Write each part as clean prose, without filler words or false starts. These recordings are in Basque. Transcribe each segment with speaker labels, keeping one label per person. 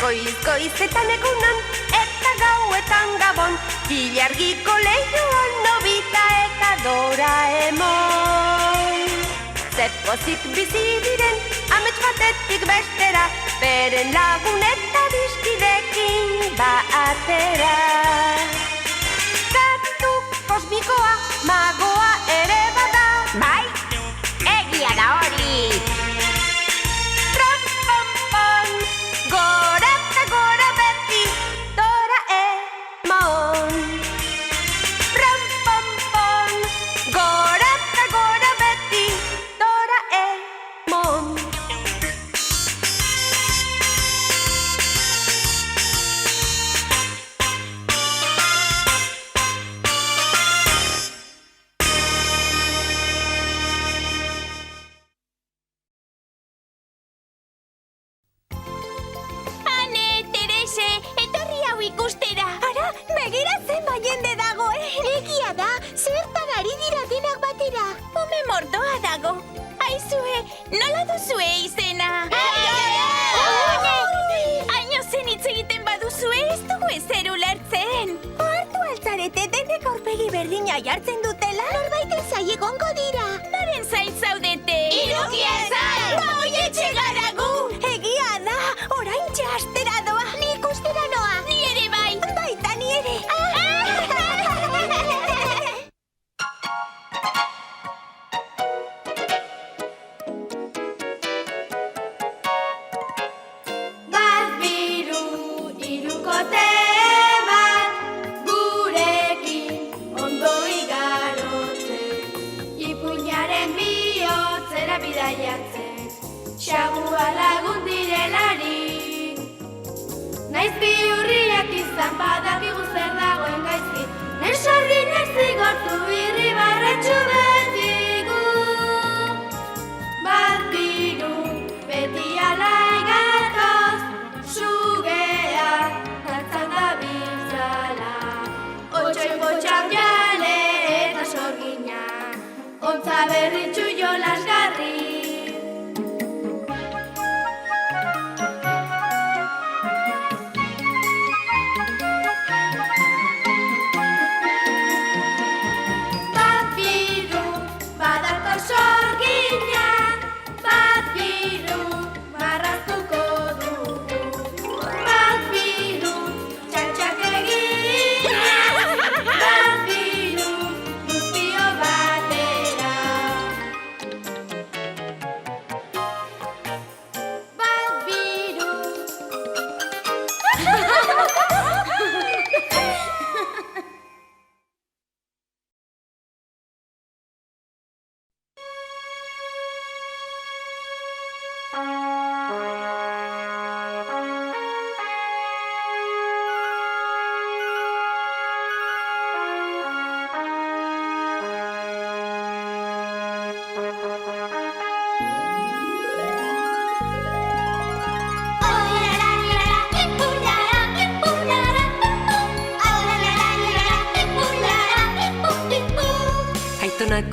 Speaker 1: Goizetan egunan eta gauetan gabon, Ilargiko lehioan Nobita eta Doraemon. Zepozik bizi diren, amets batetik bestera, beren lagun eta dizkidekin batera. Gatu kosmikoa, magoa ere bada.
Speaker 2: Bai, egia da hori.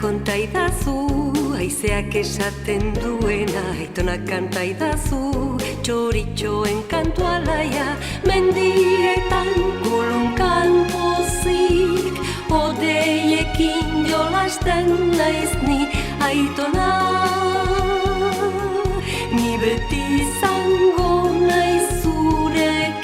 Speaker 3: Konta idazu, haizeak esaten duena, aitonak kanta idazu, txoritxoen kantu alaia, mendietan kulunkan pozik, odeiekin jolasten naiz ni, aitona, ni beti izango naiz zurekin.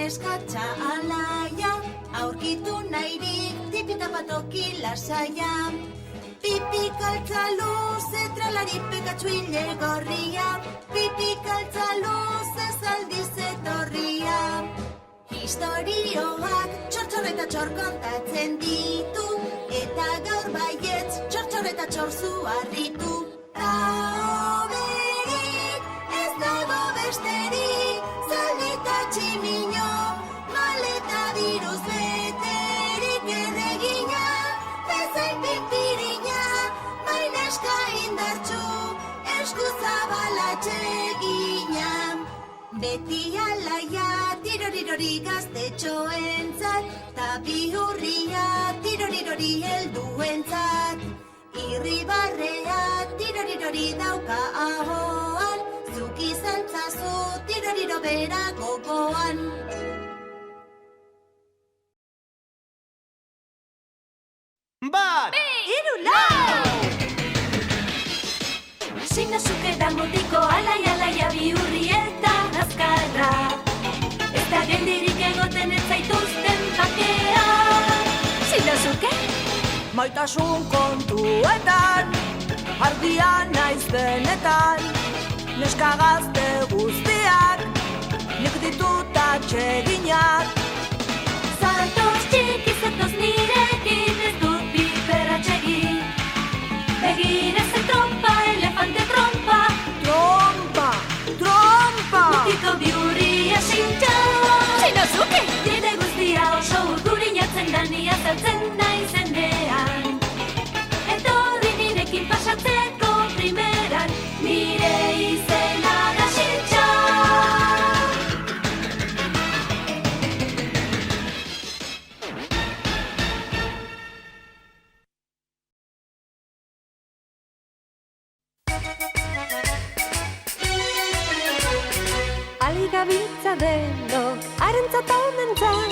Speaker 4: Eskatza alaia, aurkitu nahirik tipitapatoki lasaia. Pipi kaltza luze trala Berari pekatxuile gorria, pipik altza luzez aldiz etorria. Historioak txor eta txor kontatzen ditu, eta gaur baietz txor eta txor zuharritu. Ta hoberik ez dago besterik, zaldi eta tximino, maleta diruz beterik erregina, bezain pipirina, maineska indartxu, esku zabala txegina. Beti alaia, tirorirori gaztetxoentzat, ta bihurria, tirorirori helduentzat. Irribarrea, tirorirori dauka ahoan, zuk izan zazu, tiroriro bera gogoan.
Speaker 5: Bat!
Speaker 1: Hiru, lau!
Speaker 3: Zein azuke da mutiko alaia bihurri eta azkarra. Ez da geldirik egoten ez zaituzten bakea.
Speaker 1: Zein azuke? Maitasun kontuetan, argia naiz benetan, neska gazte guztiak, nik ditut atseginak.
Speaker 3: Zatoz txiki zatoz nirekin ez dut piperra txegin. Begira ze trompa, elefante trompa.
Speaker 1: Trompa, trompa!
Speaker 3: Mutiko bihurria sintxa.
Speaker 1: Zein azuke?
Speaker 3: Jende guztia oso urdurinatzen da ni azaltzen naizenean. Etorri nirekin pasatzeko primeran, nire izena da sintxa.
Speaker 6: Aligabiltza deno, harentzat honentzat,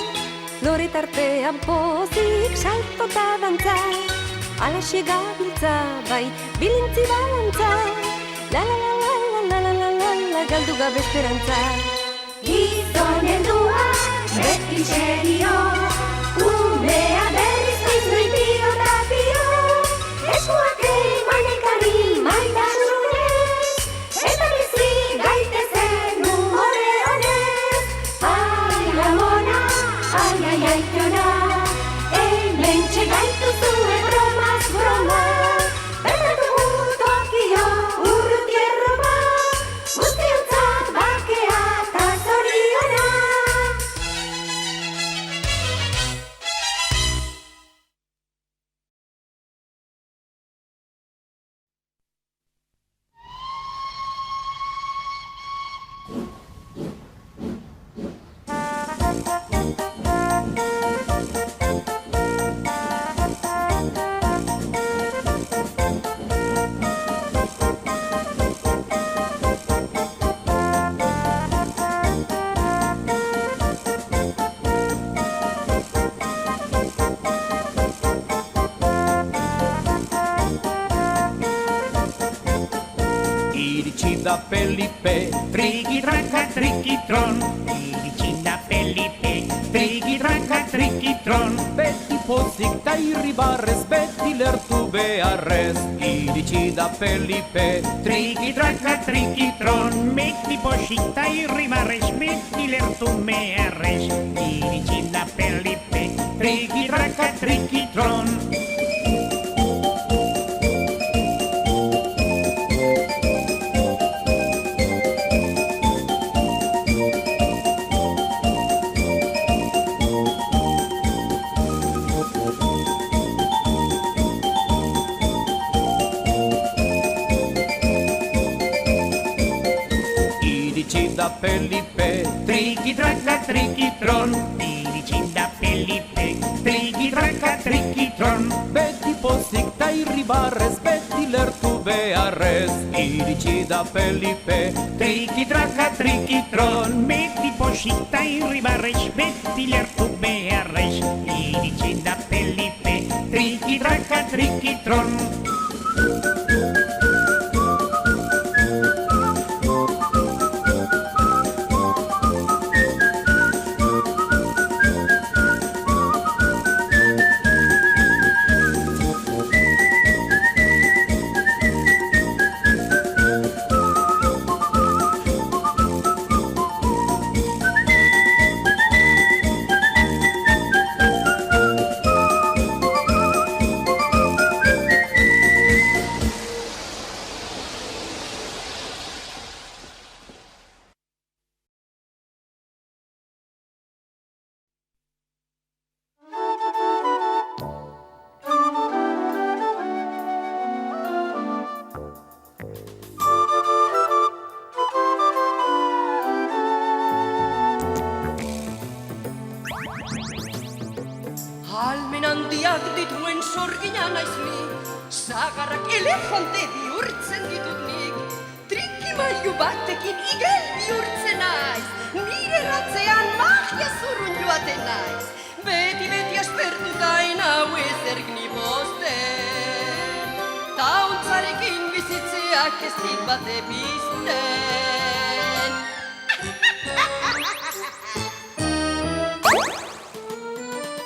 Speaker 6: lore tartean pozik saltota dantza. Alaxe gabiltza bai, bilintzi balantza, la la la la la la la la la la, galdu gabe esperantza.
Speaker 3: Gizon heldua, beti serio, umea berriz pizri pio da pio. Eskuak emanekari maitasunez, eta bizi gaitezen umore honez. Ai lamona, ai tiona, hementxe gaituzue bromaz broma. Bertatu Tokio, urruti Erroma, guztiontzat bakea eta zoriona.
Speaker 5: Iritsi da Felipe,
Speaker 7: Triki-traka, trikitron. Iritsi da Felipe, triki-traka, trikitron.
Speaker 5: beti pozik ta irribarrez, beti lertu beharrez. Iritsi da Felipe,
Speaker 7: Triki-traka, trikitron. Beti posita irribarrez, beti lertu meharrez. Iritsi da Felipe, triki-traka, trikitron.
Speaker 5: iritsi da Felipe,
Speaker 7: Triki-traka, trikitron. Iritsi da Felipe, triki-traka, trikitron.
Speaker 5: beti pozik ta irribarrez, beti lertu beharrez. Iritsi da Felipe,
Speaker 7: Triki-traka, trikitron. Beti posita irribarrez, beti lertu beharrez. Iritsi da Felipe, triki-traka, trikitron.
Speaker 1: handiak dituen sorgina naiz ni, sagarrak elefante bihurtzen ditut nik, trikimailu batekin igel bihurtzen naiz, nire ratzean magia zurrun joaten naiz, beti aspertutain hau ezerk nibozten, tauntzarekin bizitzeak ez dit bate bizten.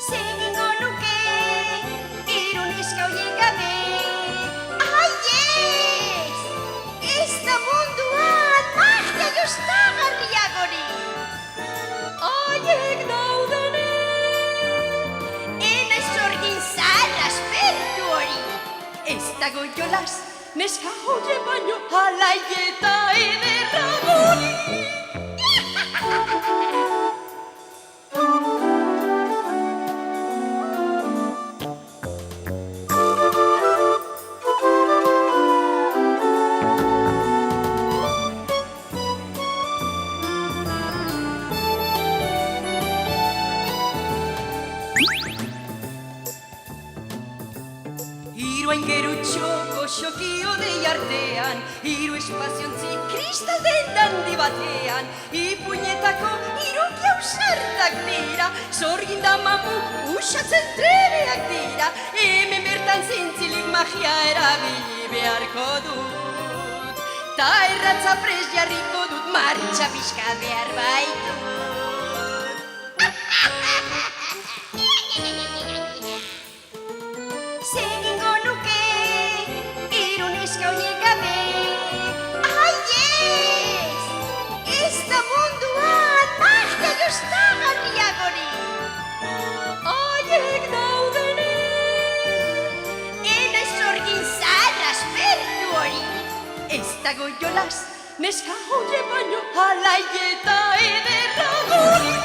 Speaker 2: Segingo nuke, iruneska horien gabe. Ai ez! Ez da munduan magia jostagarriagorik.
Speaker 1: Haiek daudene,
Speaker 2: Ena sorgin zahar aspertu hori.
Speaker 1: ez dago jolas, neska hoie baino alaieta ederragorik. Hiru aingerutxo goxokio dei artean, hiru espaziontzi kristal dendandi batean, ipuinetako hiru jausartak dira, zorgin da mamu usatzen trebeak dira, hemen bertan zintzilik magia erabili beharko dut, ta erratza prest jarriko dut martxa pixka behar baitut.
Speaker 2: Segingo nuke, iruneska horien gabe. Ai ez! Ez da munduan magia jostagarriagorik.
Speaker 1: Haiek daudene,
Speaker 2: Ena sorgin zahar aspertu hori.
Speaker 1: ez dago jolas, neska hoie baino alaieta ederragorik.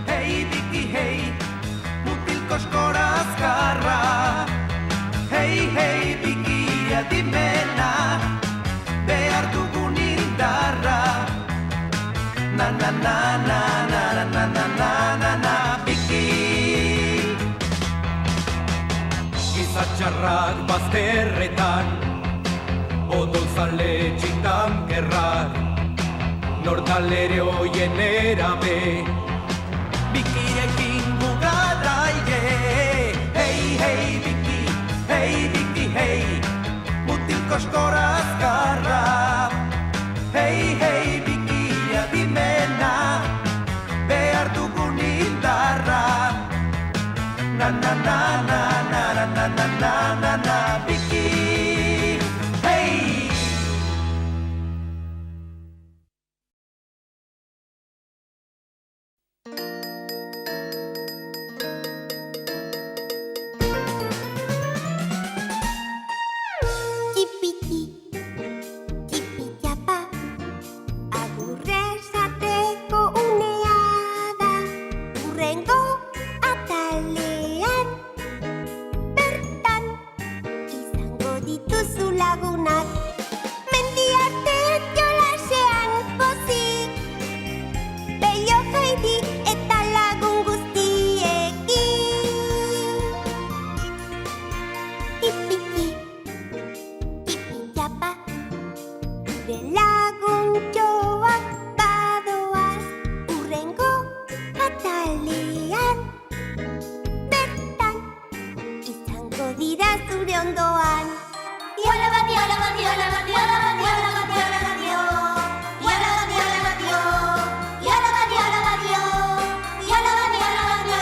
Speaker 5: Hei, Biki, hei, mutilko eskora azkarra. Hei, Biki, adimena, behar dugun indarra. Na, Biki. Gizatxarrak bazterretan, odolzale txitan gerrak, Nordalere hoien erabe, Bikirekin mugaraie. Hei, Biki, hei, mutilko eskora azkarra. Hei, Biki, adimena, behar dugun indarra. Na, Biki, hei.
Speaker 4: Tipiti, tipitiapa, agurrezateko unea da, hurrengo atalean, bertan izango dituzu lagunak, mendiarte jolasean pozik, Peio Heidi eta lagun guztiekin. Tipiti, tipitiapa, gure laguntxoak badoaz, hurrengo atalean, bertan izango dira zure ondoan. Diola bat, diola bat, diola bat, diola bat, diola bat, diola bat, diola bat, diola bat, diola bat, diola bat, diola bat, diola bat, diola bat,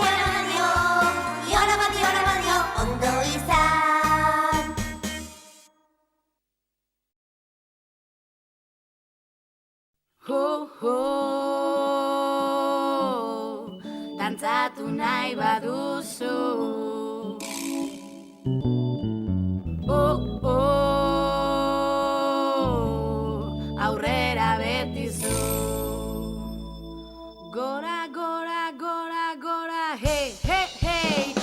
Speaker 4: diola bat, diola bat, diola bat, ondo izan.
Speaker 3: Dantzatu nahi baduzu. Aurrera betizu. Gora, gora, gora, gora, hey, hey, hey.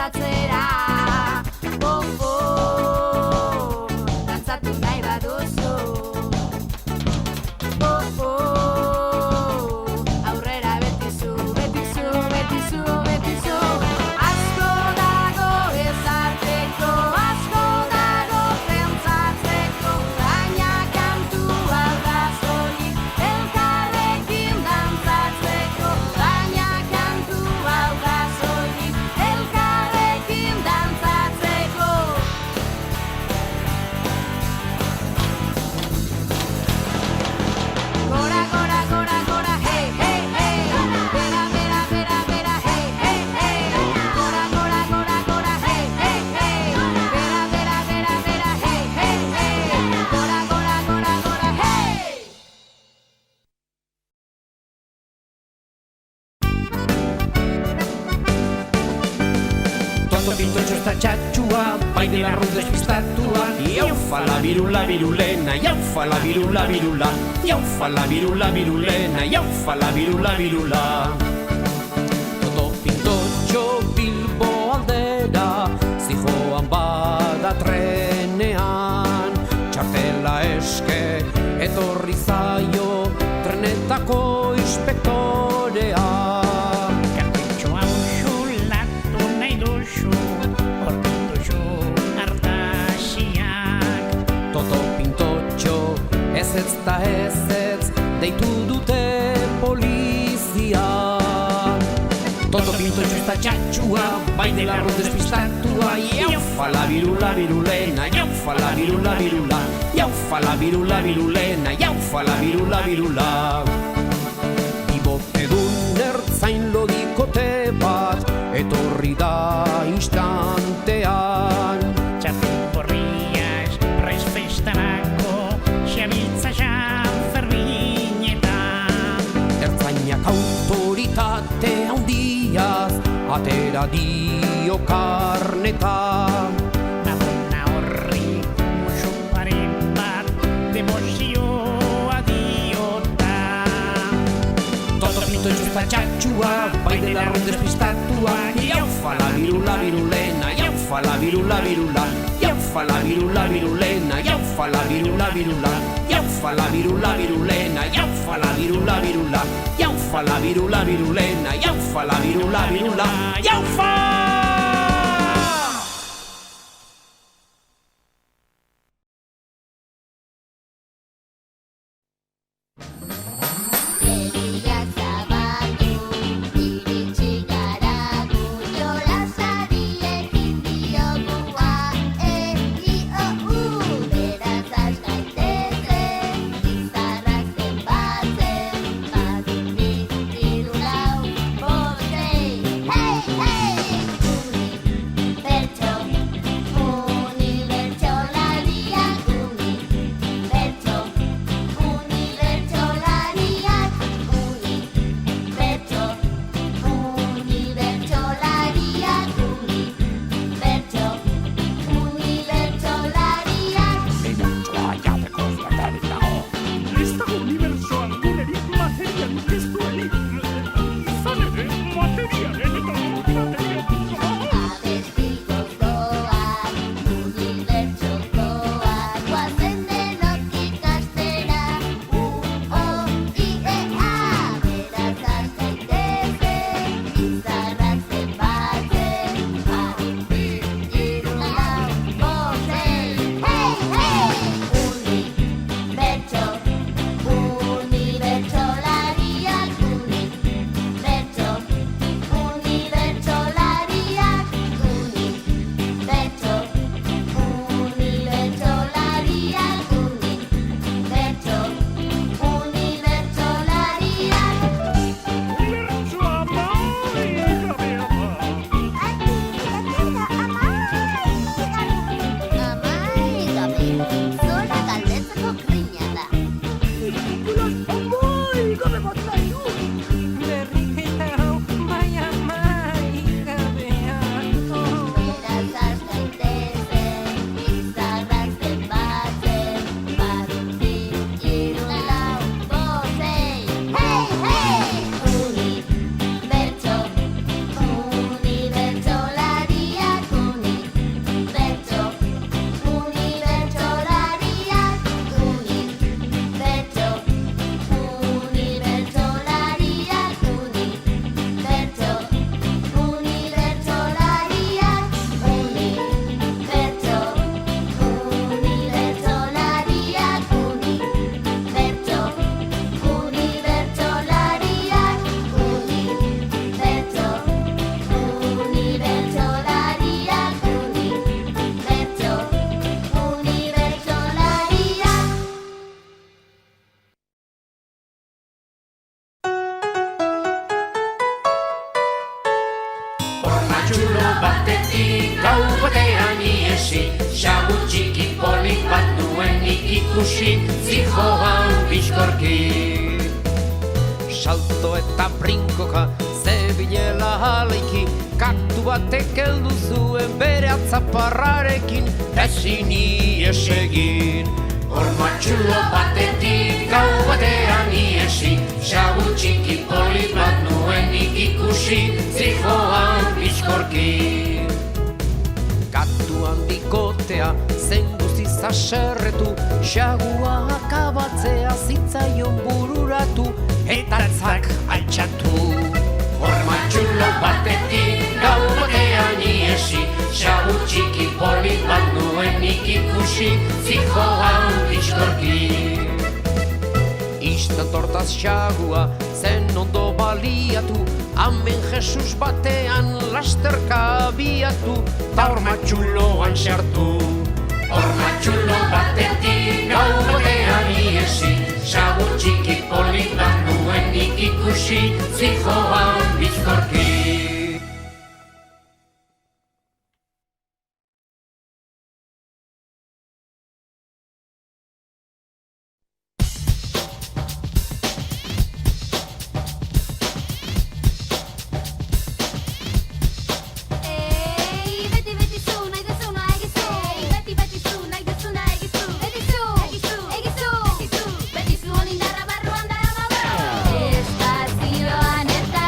Speaker 3: dantzatzera. Dantzatu nahi baduzu. Aurrera betizu, betizu, betizu, betizu. Asko dago ezartzeko, asko dago pentsatzeko, baina kantua da soilik elkarrekin dantzatzeko, baina kantua da soilik elkarrekin dantzatzeko. Gora, gora, gora, gora, hey, hey, hey. Bera, bera, bera, bera, hey, hey, hey. Gora, gora, gora, gora, hey, hey, hey. Bera, bera, bera, bera, hey, hey, hey. Gora, gora, gora, gora, hey.
Speaker 7: Toto pintotxo esta txatxua, bai dela arruz despistatua. Iaufa la virula virulena, iaufa la virula virula. Iaufa la virula virulena, iaufa la virula virula.
Speaker 5: Toto pintotxo Bilbo aldera, zijoan bada trenean. Txartela eske etorri zaio trenetako inspektorea.
Speaker 7: Kartutxo hau xulatu nahi duzu, hor pintotxo hartasiak.
Speaker 5: Toto pintotxo ez da ez deitu dute polizia.
Speaker 7: Toto pintotxo esta txatxua, bai dela arruz despistatua. Iaufa la virula virulena, iaufa la virula virula. Iaufa la virula virulena, iaufa la virula virula.
Speaker 5: Bibotedun ertzain lodikote bat etorri da instantean.
Speaker 7: Txapel borriaz, prez festarako, xabiltza Sanferminetan.
Speaker 5: Ertzainak autoritate handiaz atera dio karneta.
Speaker 7: Madonna horri musu paren bat demozioa diota. Toto pintotxo esta txatxua, bai dela arruz despistatua. Iaufa la virula virulena, iaufa la virula virula. Iaufa la virula virulena, iaufa la virula virula. Iaufa la virula virulena, iaufa la virula virula. Iaufa la virula virulena, iaufa la virula virula. Iaufa!
Speaker 4: Begia zabaldu, iritsi gara gu jolasariekin diogu A-E-I-O-U. Beraz has gaitezen, izarrak zenbatzen, bat, bi, hiru, lau, bost, sei. Hey, hey!
Speaker 7: batetik gau batean iesi, xagu txiki polit bat nuenik ikusi, zijoan bizkorki.
Speaker 5: Salto eta brinkoka zebilela aleiki, kaktu batek heldu zuen bere atzaparrarekin, ezin ies egin.
Speaker 7: Horma txulo batetik gau batean iesi, xagu txiki polit bat nuenik ikusi, zijoan bizkorki.
Speaker 5: Katuan bikotea zen guztiz aserretu, xagua akabatzea zitzaion bururatu, eta zak altxatu.
Speaker 7: Horma txulo batetik gau batean iesi, xagu txiki polit bat nuenik ikusi, zijoan bizkorki.
Speaker 5: Istan tortaz xagua zen ondo baliatu, amen Jesus batean lasterka abiatu, ta horma txuloan sartu.
Speaker 7: Horma txulo batetik gau batean iesi, xagu txiki polit bat nuenik ikusi, zijoan bizkorki.
Speaker 3: Espazioan eta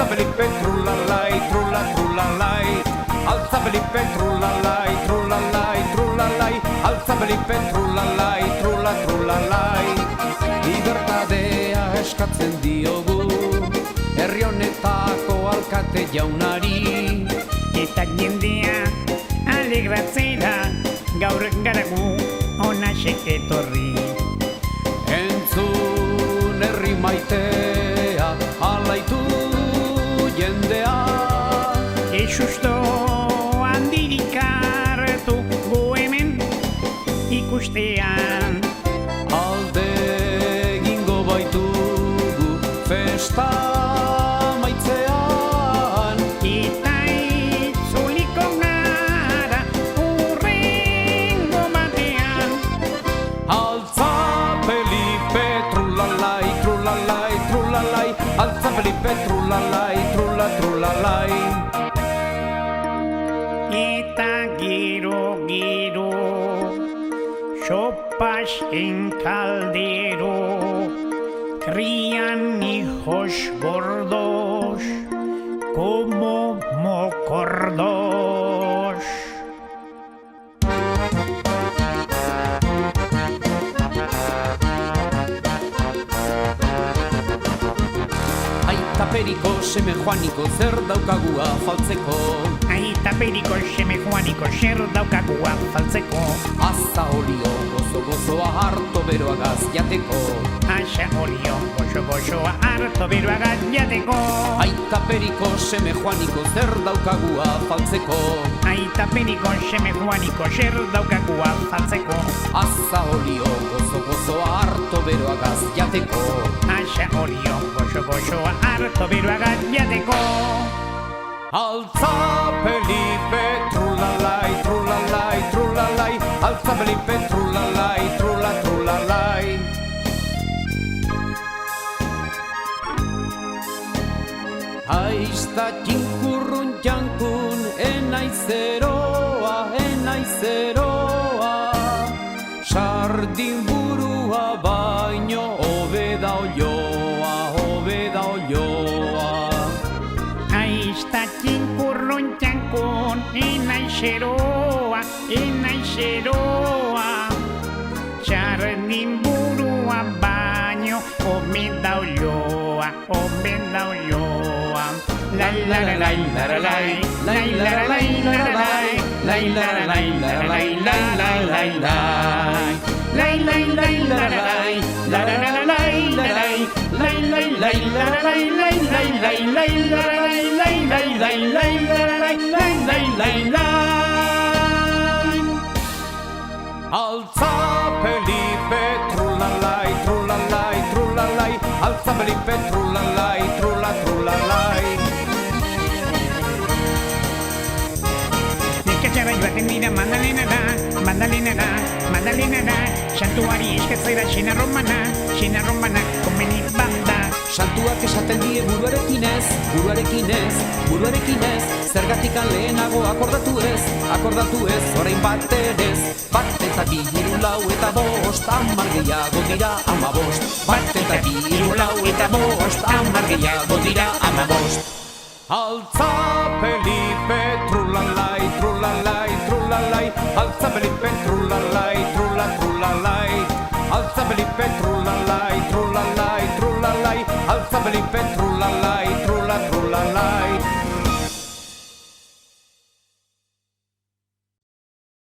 Speaker 5: Felipe, trulalai, trula, trulalai. Alza Felipe, trulalai, trulalai, trulalai. Alza Felipe, trulalai, trula, trulalai. Libertadea eskatzen diogu, herri honetako alkate jaunari.
Speaker 7: Eta jendea alegratzera, gaur garagu onaxek etorri.
Speaker 5: Entzun herri maitea, alaitu jendea.
Speaker 7: Esusto handirik hartu gu hemen ikustean.
Speaker 5: Alde egingo baitugu festa maitzean.
Speaker 7: Eta itzuliko gara urrengo batean.
Speaker 5: Altza Felipe, trulalai, trulalai, trulalai. Altza Felipe, trulalai, trula, trulalai.
Speaker 7: Eta caldero, sopas en caldero, crían hijos gordos como mocordos.
Speaker 5: Aita periko, seme joaniko, zer daukagu afaltzeko.
Speaker 7: Aita periko, seme joaniko, zer daukagu afaltzeko.
Speaker 5: Aza olio, gozo-gozoa harto beroagaz jateko.
Speaker 7: Asa olio, gozo-gozoa harto beroagaz jateko.
Speaker 5: Aita periko, seme joaniko, zer daukagu afaltzeko.
Speaker 7: Aita periko, seme joaniko, zer daukagu afaltzeko.
Speaker 5: Aza olio, gozo-gozoa harto beroagaz jateko.
Speaker 7: Asa olio, gozo-gozoa harto beroagaz jateko.
Speaker 5: Altza Felipe, trulalai, trulalai, trulalai. Altza Felipe, trulalai, trulalai. Aizta txinkurrun jankun, enaizeroa, enaizeroa. Sardin burua baino, hobeda olioa, hobeda olioa.
Speaker 7: Aizta txinkurrun jankun, enaizeroa, enaizeroa. Sardin burua baino, hobeda olioa, hobeda olioa. Lai la la lai la la lai, lai la la lai la la lai, lai la la lai la la lai, lai la lai lai. Lai lai lai la la lai, la la la lai la lai, lai lai lai la la lai, lai lai lai lai la la lai, lai lai lai lai la la lai, lai lai lai lai.
Speaker 5: Altza Felipe, trulalai, trulalai, trulalai. Altza Felipe, trulalai, trulalai.
Speaker 7: Nekatxara joaten dira mandalenara, mandalenara, mandalenara. Santuari esketzera xina romana, komeni banda.
Speaker 5: Santuak esaten die buruarekin ez, buruarekin ez, buruarekin ez. Zergatik lehenago akordatu ez, orain bat erez. Bat eta bi, hiru, lau eta bost, 10 gehiago dira 15. Bat eta bi, hiru, lau eta bost, 10 gehiago dira 15. Altza Felipe, trulalai, trulalai, trulalai. Altza Felipe, trulalai, trulalai. Altza Felipe, trulalai, trulalai, trulalai. Altza Felipe, trulalai.